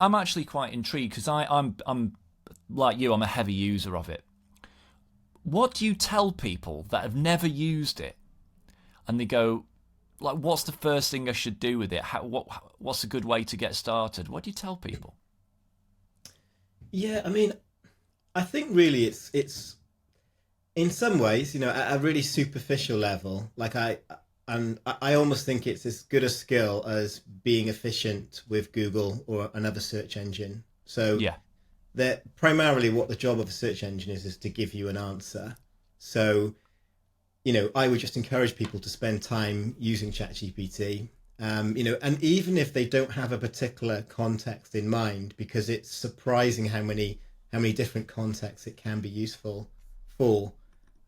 I'm actually quite intrigued because I'm like you. I'm a heavy user of it. What do you tell people that have never used it and they go, like, what's the first thing I should do with it? What's a good way to get started? What do you tell people? Yeah, I mean, I think really it's in some ways, at a really superficial level, I almost think it's as good a skill as being efficient with Google or another search engine. So Yeah. that primarily what the job of a search engine is to give you an answer. So, I would just encourage people to spend time using ChatGPT. And even if they don't have a particular context in mind, because it's surprising how many different contexts it can be useful for.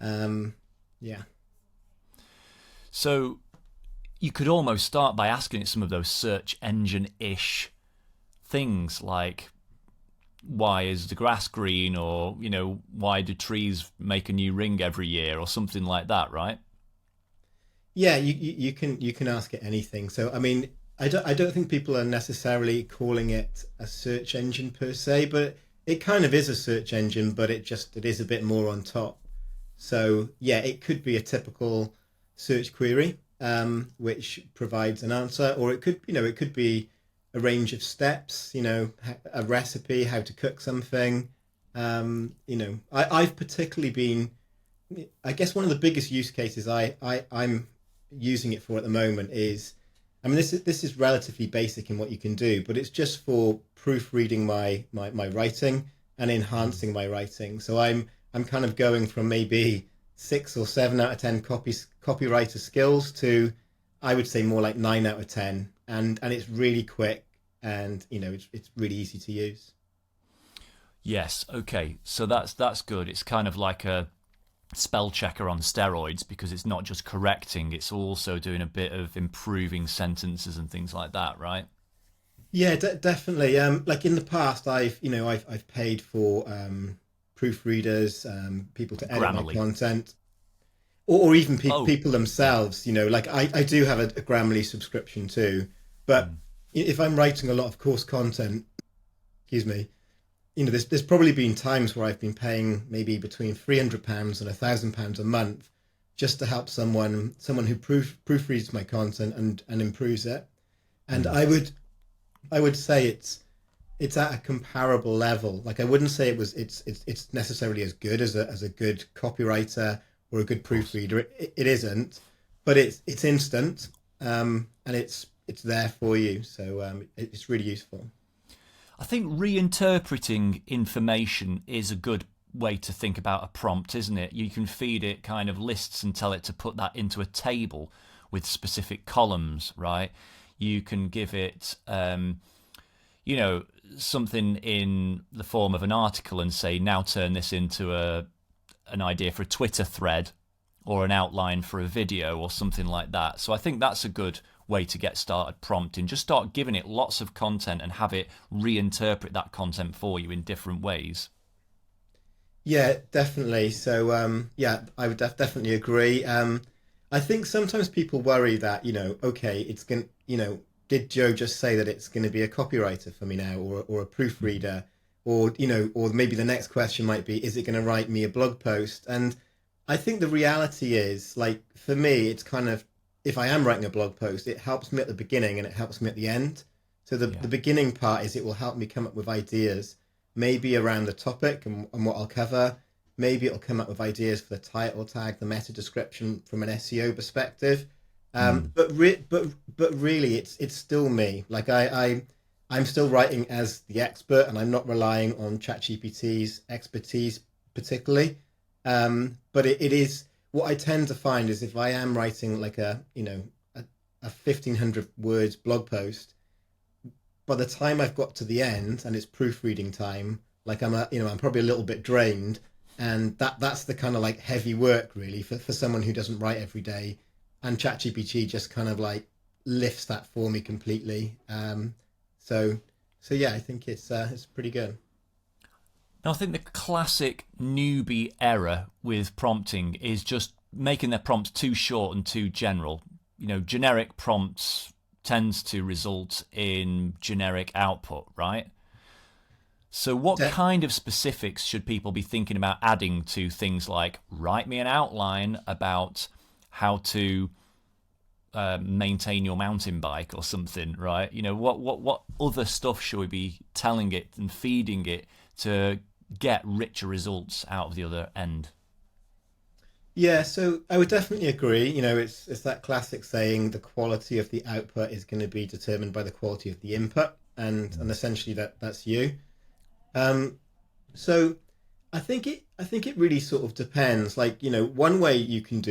Um, yeah. So you could almost start by asking it some of those search engine-ish things like, why is the grass green, or why do trees make a new ring every year, or something like that, right? Yeah, you can ask it anything. So I mean, I don't think people are necessarily calling it a search engine per se, but it kind of is a search engine, but it is a bit more on top. So yeah, it could be a typical search query, which provides an answer, or it could be a range of steps, a recipe, how to cook something. I've particularly been, I guess one of the biggest use cases I'm using it for at the moment is, I mean, this is relatively basic in what you can do, but it's just for proofreading my writing and enhancing my writing. So I'm kind of going from maybe 6 or 7 out of 10 copywriter skills to, I would say, more like 9 out of 10, and it's really quick, and it's really easy to use. Yes. Okay. So that's good. It's kind of like a spell checker on steroids because it's not just correcting; it's also doing a bit of improving sentences and things like that, right? Yeah, definitely. Like in the past, I've paid for proofreaders, people to edit my Grammarly. content, or even Oh, people yeah. themselves. Like I do have a Grammarly subscription too, but Mm. if I'm writing a lot of course content, excuse me, there's probably been times where I've been paying maybe between £300 and £1,000 a month just to help someone who proofreads my content and improves it. And Mm. I would say it's at a comparable level. Like I wouldn't say it's necessarily as good as a good copywriter or a good Of course. proofreader. It isn't, but it's instant, and it's there for you. So it's really useful. I think reinterpreting information is a good way to think about a prompt, isn't it? You can feed it kind of lists and tell it to put that into a table with specific columns, right? You can give it, you know, something in the form of an article and say, now turn this into an idea for a Twitter thread or an outline for a video or something like that. So I think that's a good way to get started prompting. Just start giving it lots of content and have it reinterpret that content for you in different ways. Yeah, definitely. So, yeah, I would definitely agree. I think sometimes people worry that, okay, it's going, did Joe just say that it's going to be a copywriter for me now, or a Mm. proofreader, or maybe the next question might be, is it going to write me a blog post? And I think the reality is, like, for me, it's kind of, if I am writing a blog post, it helps me at the beginning and it helps me at the end. So the Yeah. beginning part is it will help me come up with ideas, maybe around the topic and what I'll cover. Maybe it'll come up with ideas for the title tag, the meta description from an SEO perspective. Mm. But really, it's still me. Like I'm still writing as the expert, and I'm not relying on ChatGPT's expertise particularly. But it is what I tend to find is if I am writing like a 1,500 words blog post, by the time I've got to the end and it's proofreading time, like I'm probably a little bit drained, and that's the kind of like heavy work really for someone who doesn't write every day, and ChatGPT just kind of like lifts that for me completely. So so yeah, I think it's pretty good. Now, I think the classic newbie error with prompting is just making their prompts too short and too general. Generic prompts tends to result in generic output, right? So, what De- kind of specifics should people be thinking about adding to things like write me an outline about how to maintain your mountain bike or something, right? You know, what other stuff should we be telling it and feeding it to get richer results out of the other end? yeah, so I would definitely agree. It's that classic saying, the quality of the output is going to be determined by the quality of the input, and essentially that's you. Um, so I think it really sort of depends. Like, one way you can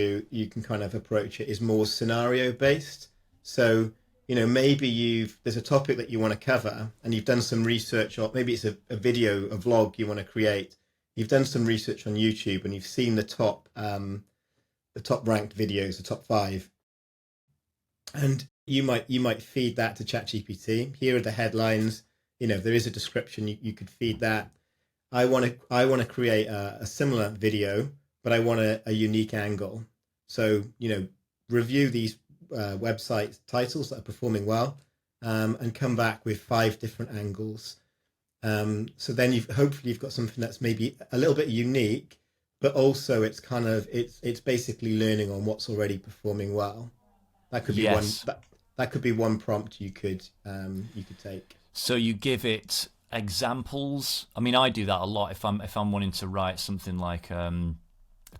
kind of approach it is more scenario based. So, maybe there's a topic that you want to cover and you've done some research, or maybe it's a video, a vlog you want to create. You've done some research on YouTube and you've seen the top ranked videos, the top five, and you might feed that to ChatGPT. Here are the headlines. There is a description. You could feed that. I want to create a similar video, but I want a unique angle. So, review these website titles that are performing well, and come back with five different angles. So then you've got something that's maybe a little bit unique, but also it's basically learning on what's already performing well. That could be one Yes. that could be one prompt you could take. So you give it examples. I mean, I do that a lot. If I'm wanting to write something like a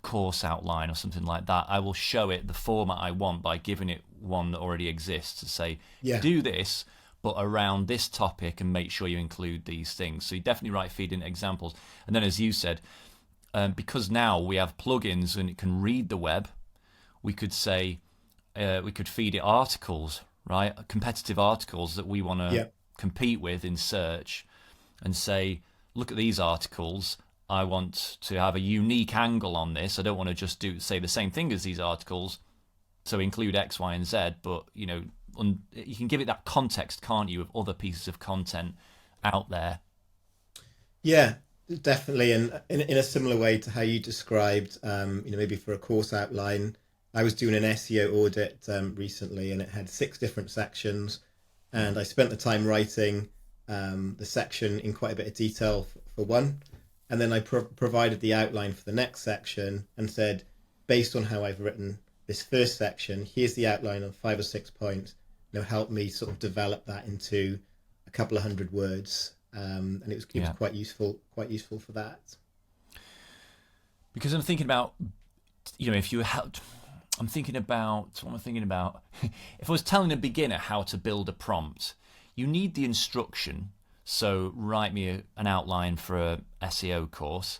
course outline or something like that, I will show it the format I want by giving it one that already exists to say, Yeah, do this, but around this topic, and make sure you include these things. So you definitely write feed in examples. And then, as you said, because now we have plugins and it can read the web, we could say, we could feed it articles, right? Competitive articles that we want to yeah. compete with in search, and say, look at these articles. I want to have a unique angle on this. I don't want to just say the same thing as these articles. So include X, Y, and Z. But you can give it that context, can't you, of other pieces of content out there? Yeah, definitely. And in a similar way to how you described, maybe for a course outline, I was doing an SEO audit recently, and it had six different sections, and I spent the time writing the section in quite a bit of detail for one, and then I provided the outline for the next section and said, based on how I've written this first section, here's the outline of 5 or 6 points. Help me sort of develop that into a couple of hundred words, and it was Yeah. quite useful for that. Because I'm thinking about, if you helped. I'm thinking about what am I thinking about? If I was telling a beginner how to build a prompt, you need the instruction. So write me an outline for a SEO course,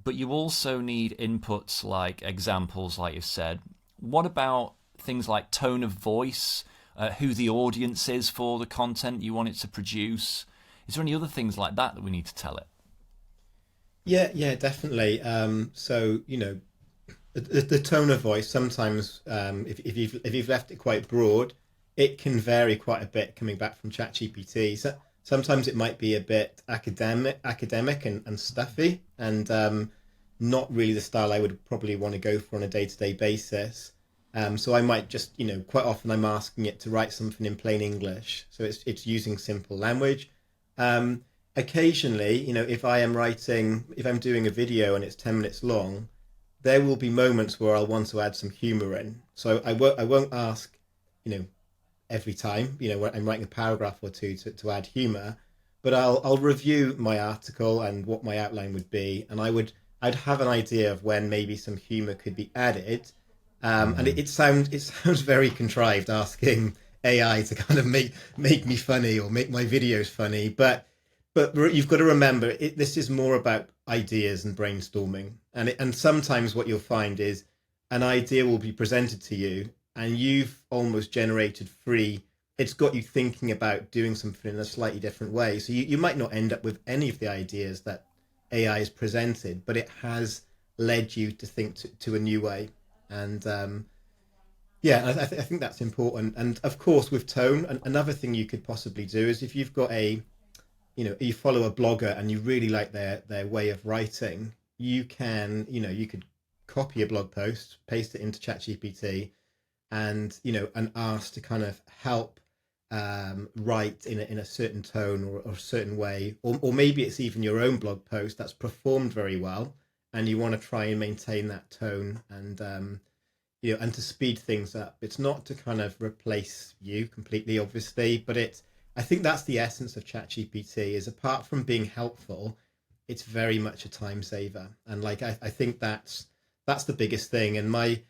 but you also need inputs like examples, like you said. What about things like tone of voice, who the audience is for the content you want it to produce? Is there any other things like that we need to tell it? Yeah, yeah, definitely. So the tone of voice sometimes, if you've left it quite broad, it can vary quite a bit coming back from ChatGPT. So sometimes it might be a bit academic and stuffy, and not really the style I would probably want to go for on a day-to-day basis. So I might just, quite often I'm asking it to write something in plain English, so it's using simple language. Um, Occasionally, if I'm doing a video and it's 10 minutes long, there will be moments where I'll want to add some humor in. So I won't ask, you know, every time, when I'm writing a paragraph or two to add humor, but I'll review my article and what my outline would be, and I'd have an idea of when maybe some humor could be added. And it sounds very contrived asking AI to kind of make me funny or make my videos funny, but you've got to remember this is more about ideas and brainstorming, and sometimes what you'll find is an idea will be presented to you and you've almost generated free. It's got you thinking about doing something in a slightly different way, so you might not end up with any of the ideas that AI has presented, but it has led you to think to a new way. And yeah, I think that's important. And of course, with tone, another thing you could possibly do is, if you've got you follow a blogger and you really like their way of writing, you could copy a blog post, paste it into ChatGPT, and ask to kind of help write in a certain tone or a certain way, or maybe it's even your own blog post that's performed very well, and you want to try and maintain that tone and and to speed things up. It's not to kind of replace you completely, obviously, but I think that's the essence of ChatGPT. Is apart from being helpful, it's very much a time saver, and like I think that's the biggest thing. And my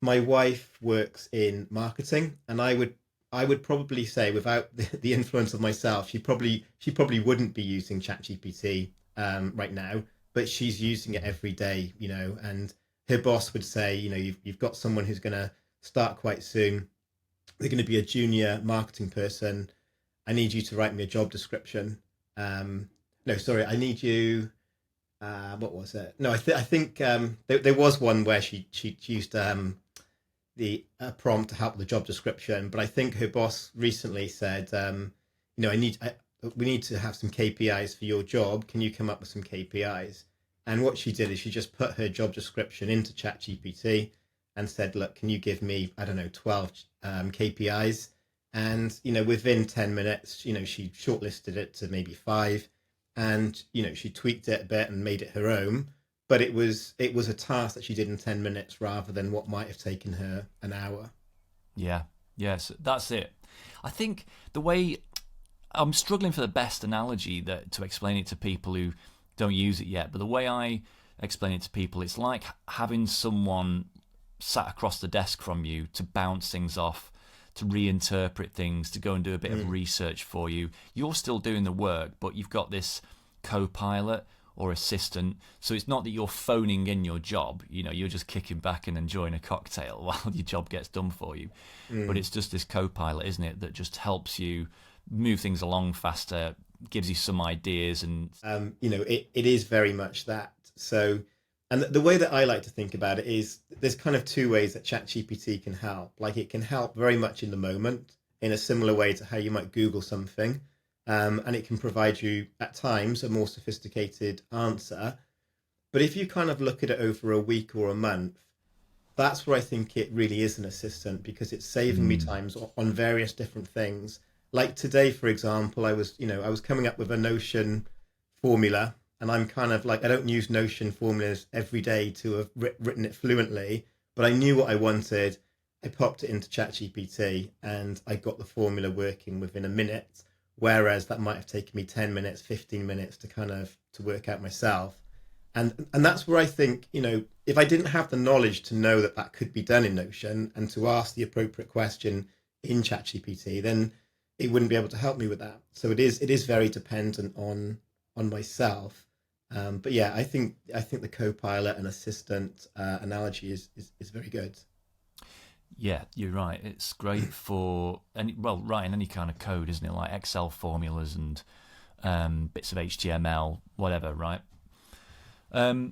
wife works in marketing, and I would probably say without the influence of myself, she probably wouldn't be using ChatGPT right now, but she's using it every day, and her boss would say, you've got someone who's going to start quite soon. They're going to be a junior marketing person. I need you to write me a job description. No, sorry, I need you. What was it? No, I think there was one where she used the prompt to help with the job description, but I think her boss recently said, we need to have some KPIs for your job. Can you come up with some KPIs? And what she did is she just put her job description into ChatGPT and said, look, can you give me, I don't know, 12 KPIs? And, within 10 minutes, she shortlisted it to maybe five, and, she tweaked it a bit and made it her own. But it was a task that she did in 10 minutes rather than what might have taken her an hour. Yeah, yes, that's it. I think the way I'm struggling for the best analogy that to explain it to people who don't use it yet, but the way I explain it to people, it's like having someone sat across the desk from you to bounce things off, to reinterpret things, to go and do a bit of research for you. You're still doing the work, but you've got this co-pilot or assistant, so it's not that you're phoning in your job, you're just kicking back and enjoying a cocktail while your job gets done for you. But it's just this co-pilot, isn't it, that just helps you move things along faster, gives you some ideas. And it is very much that. So, and the way that I like to think about it is there's kind of two ways that ChatGPT can help. Like, it can help very much in the moment in a similar way to how you might Google something. And it can provide you at times a more sophisticated answer. But if you kind of look at it over a week or a month, that's where I think it really is an assistant, because it's saving me times on various different things. Like today, for example, I was coming up with a Notion formula, and I'm kind of like, I don't use Notion formulas every day to have written it fluently, but I knew what I wanted. I popped it into ChatGPT and I got the formula working within a minute. Whereas that might have taken me 10 minutes, 15 minutes to work out myself. And that's where I think, if I didn't have the knowledge to know that that could be done in Notion and to ask the appropriate question in ChatGPT, then it wouldn't be able to help me with that. So it is very dependent on myself. But yeah, I think the co-pilot and assistant analogy is very good. yeah, you're right. It's great for writing any kind of code, isn't it? Like Excel formulas and bits of HTML, whatever, right?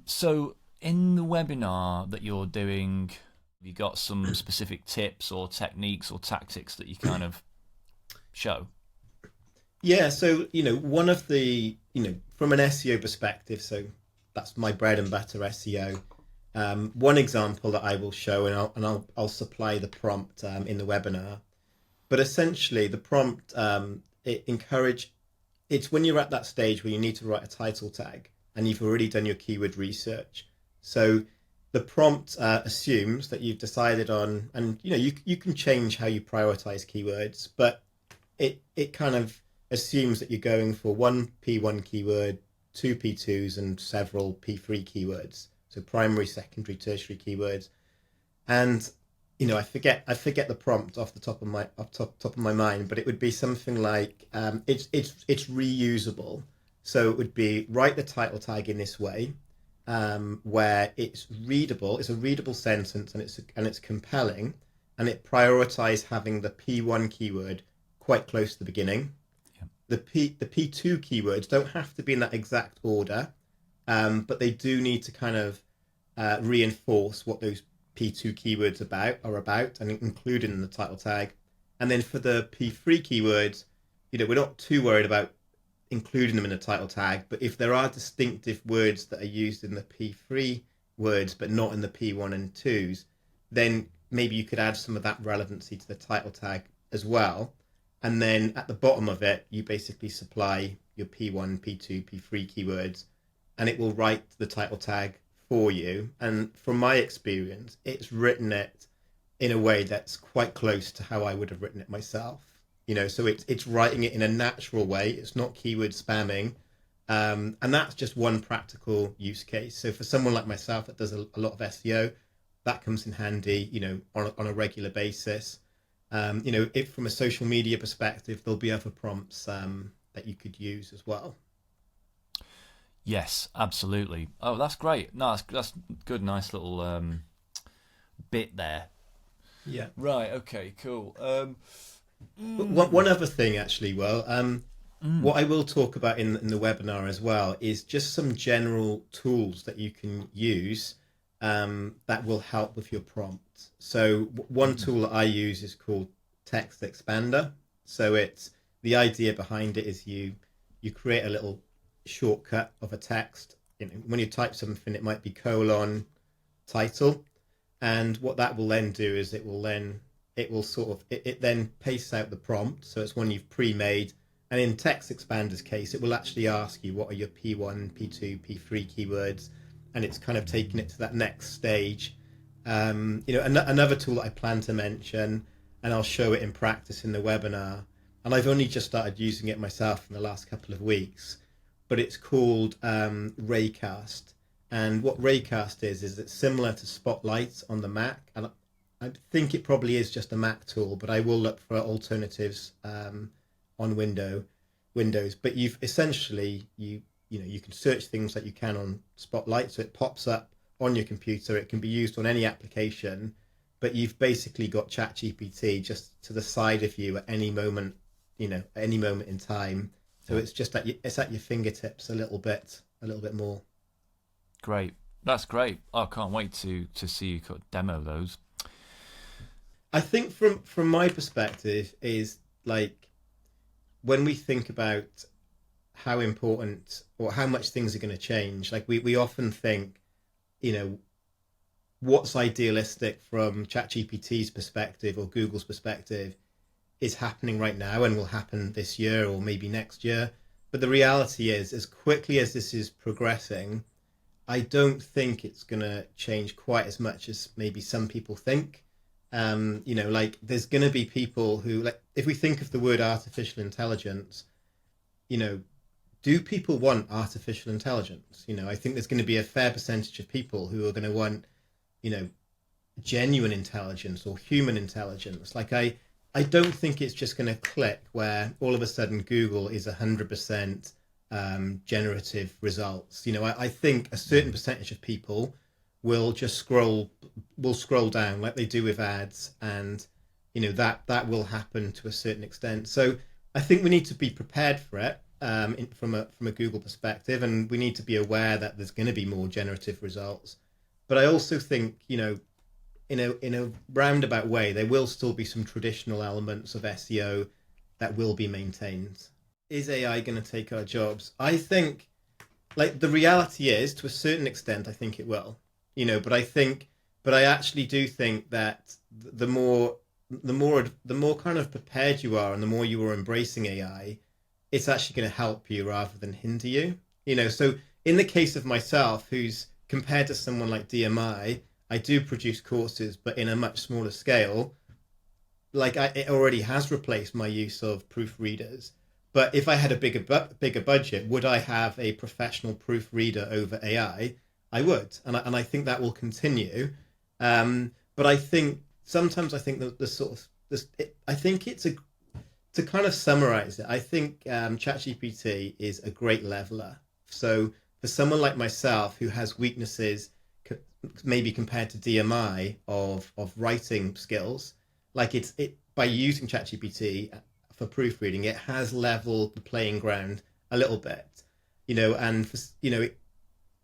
So in the webinar that you're doing, have you got some specific tips or techniques or tactics that you kind of show? Yeah, so one of the from an SEO perspective, so that's my bread and butter SEO. One example that I will show, and I'll supply the prompt in the webinar. But essentially, the prompt it's when you're at that stage where you need to write a title tag and you've already done your keyword research. So the prompt assumes that you've decided on, and you can change how you prioritize keywords, but it kind of assumes that you're going for one P1 keyword, two P2s, and several P3 keywords. So primary, secondary, tertiary keywords. And I forget the prompt off the top of my mind, but it would be something like it's reusable. So it would be, write the title tag in this way, where it's readable. It's a readable sentence, and it's compelling, and it prioritizes having the P1 keyword quite close to the beginning. Yeah. The P2 keywords don't have to be in that exact order, but they do need to kind of reinforce what those P2 keywords are about and include it in the title tag. And then for the P3 keywords, we're not too worried about including them in the title tag, but if there are distinctive words that are used in the P3 words but not in the P1 and 2s, then maybe you could add some of that relevancy to the title tag as well. And then at the bottom of it, you basically supply your P1, P2, P3 keywords, and it will write the title tag for you. And from my experience, it's written it in a way that's quite close to how I would have written it myself. So it's writing it in a natural way. It's not keyword spamming, and that's just one practical use case. So for someone like myself that does a lot of SEO, that comes in handy, on a regular basis. If from a social media perspective, there'll be other prompts that you could use as well. Yes, absolutely. Oh, that's great. No, that's good. Nice little bit there. Yeah. Right. Okay. Cool. But one other thing, actually, what I will talk about in the webinar as well is just some general tools that you can use that will help with your prompt. So one tool that I use is called Text Expander. So it's the idea behind it is you create a little shortcut of a text. When you type something, it might be colon title, and what that will then do is it then pastes out the prompt. So it's one you've pre-made, and in Text Expander's case, it will actually ask you what are your P1, P2, P3 keywords, and it's kind of taking it to that next stage. Another tool that I plan to mention, and I'll show it in practice in the webinar, and I've only just started using it myself in the last couple of weeks, but it's called Raycast. And what Raycast is it's similar to Spotlight on the Mac, and I think it probably is just a Mac tool, but I will look for alternatives on Windows. But you've essentially you can search things that you can on Spotlight, so it pops up on your computer. It can be used on any application, but you've basically got ChatGPT just to the side of you at any moment, at any moment in time. So it's just it's at your fingertips a little bit more. Great. That's great. I can't wait to see you demo those. I think from my perspective is like when we think about how important or how much things are going to change, like we often think, what's idealistic from ChatGPT's perspective or Google's perspective is happening right now and will happen this year or maybe next year. But the reality is, as quickly as this is progressing, I don't think it's going to change quite as much as maybe some people think. There's going to be people who, like, if we think of the word artificial intelligence, do people want artificial intelligence? I think there's going to be a fair percentage of people who are going to want, genuine intelligence or human intelligence. Like I don't think it's just going to click where all of a sudden Google is 100% generative results. I think a certain percentage of people will just scroll down like they do with ads, and that will happen to a certain extent. So I think we need to be prepared for it from a Google perspective, and we need to be aware that there's going to be more generative results. But I also think in a roundabout way, there will still be some traditional elements of SEO that will be maintained. Is AI going to take our jobs? I think, like, the reality is, to a certain extent, I think it will. But I actually do think that the more kind of prepared you are, and the more you are embracing AI, it's actually going to help you rather than hinder you. So in the case of myself, who's compared to someone like DMI, I do produce courses, but in a much smaller scale. Like it already has replaced my use of proofreaders. But if I had a bigger budget, would I have a professional proofreader over AI? I would, and I think that will continue. But I think sometimes the sort of this. I think it's to kind of summarize it. I think ChatGPT is a great leveler. So for someone like myself who has weaknesses, maybe compared to DMI of writing skills, like it by using ChatGPT for proofreading, it has leveled the playing ground a little bit, and for,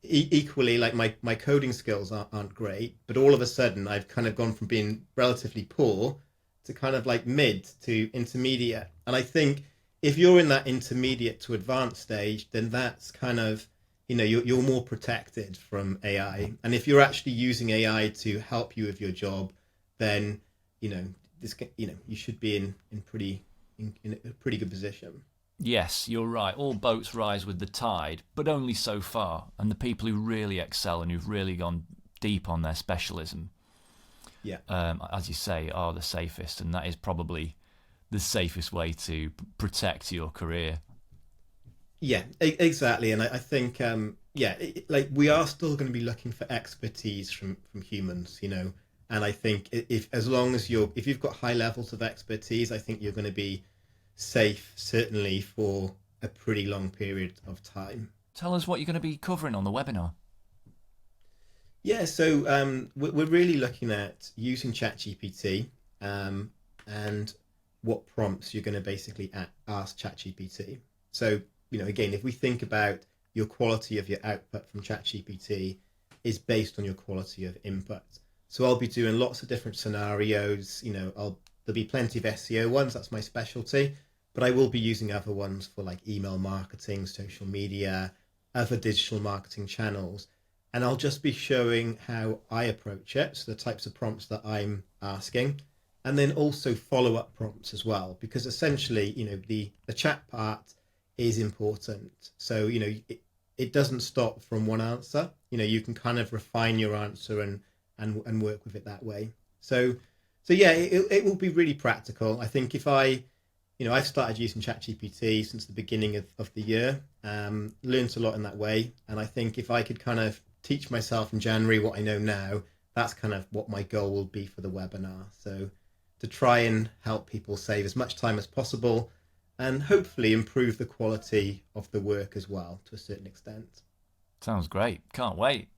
equally, like my coding skills aren't great, but all of a sudden I've kind of gone from being relatively poor to kind of like mid to intermediate. And I think if you're in that intermediate to advanced stage, then that's kind of, you're more protected from AI. And if you're actually using AI to help you with your job, then this you should be in pretty in a pretty good position. Yes, you're right. All boats rise with the tide, but only so far. And the people who really excel and who've really gone deep on their specialism, Yeah. as you say, are the safest. And that is probably the safest way to protect your career. Yeah, exactly. And I think, yeah, like we are still going to be looking for expertise from humans, you know. And I think if as long as if you've got high levels of expertise, I think you're going to be safe certainly for a pretty long period of time. Tell us what you're going to be covering on the webinar. Yeah, so we're really looking at using ChatGPT um, and what prompts you're going to basically ask ChatGPT. So, you know, again, if we think about your quality of your output from ChatGPT is based on your quality of input. So I'll be doing lots of different scenarios. You know, there'll be plenty of SEO ones. That's my specialty, but I will be using other ones for like email marketing, social media, other digital marketing channels, and I'll just be showing how I approach it, so the types of prompts that I'm asking, and then also follow up prompts as well, because essentially, you know, the chat part is important. So, you know, it doesn't stop from one answer. You know, you can kind of refine your answer and work with it that way. So yeah, it will be really practical. I think if I've started using ChatGPT since the beginning of the year, learned a lot in that way. And I think if I could kind of teach myself in January what I know now, that's kind of what my goal will be for the webinar. So to try and help people save as much time as possible and hopefully improve the quality of the work as well to a certain extent. Sounds great. Can't wait.